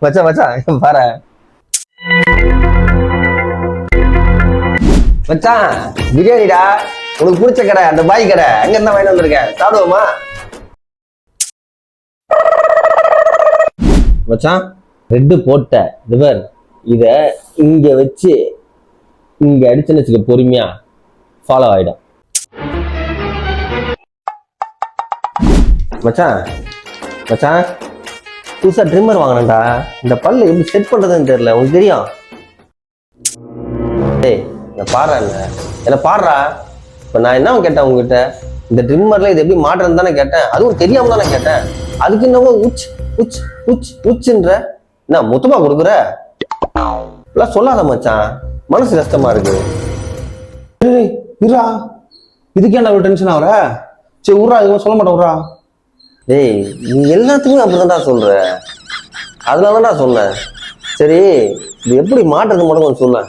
மச்சான் மச்சான் பாரு மச்சான், பிரியாணிடா. உனக்கு பிடிச்ச கடை, அந்த பாய் கடை. எங்க இருந்தா வாங்கி வந்திருக்கேன், சாப்பிடுவோமா? மச்சான், ரெட்டு போட்ட ரிவர் இத இங்க வச்சு இங்க அடிச்சுன்னு வச்சுக்க, பொறுமையா ஃபாலோ ஆயிடும். மச்சான் மச்சான், புதுசா ட்ரிம்மர் வாங்கினேன்டா. இந்த பல்லு எப்படி செட் பண்றதுன்னு தெரியல, உனக்கு தெரியும்? ஏய், என்ன பாடுறா, என்ன பாடுறா. இப்ப நான் என்ன கேட்டேன் உங்ககிட்ட, இந்த ட்ரிம்மர்ல இது எப்படி மாட்டுறதுன்னு தானே கேட்டேன். அதுவும் தெரியாம தானே கேட்டேன். அதுக்கு என்னவோ உச் உச் உச் உச்சுன்ற என்ன மொத்தமா கொடுக்குற எல்லாம் சொல்லாத மச்சான், மனசு கஷ்டமா இருக்கு. இருடா, இதுக்கே என்ன ஒரு டென்ஷன் ஆகுற? சரி விட்றா, இதுவும் சொல்ல மாட்டேன், விட்றா. டேய், நீ எல்லாத்துக்குமே அப்படிதான்டா சொல்ற, அதனாலதான் சொன்னேன். சரி, இது எப்படி மாட்டுறது மட்டும் கொஞ்சம் சொல்ல.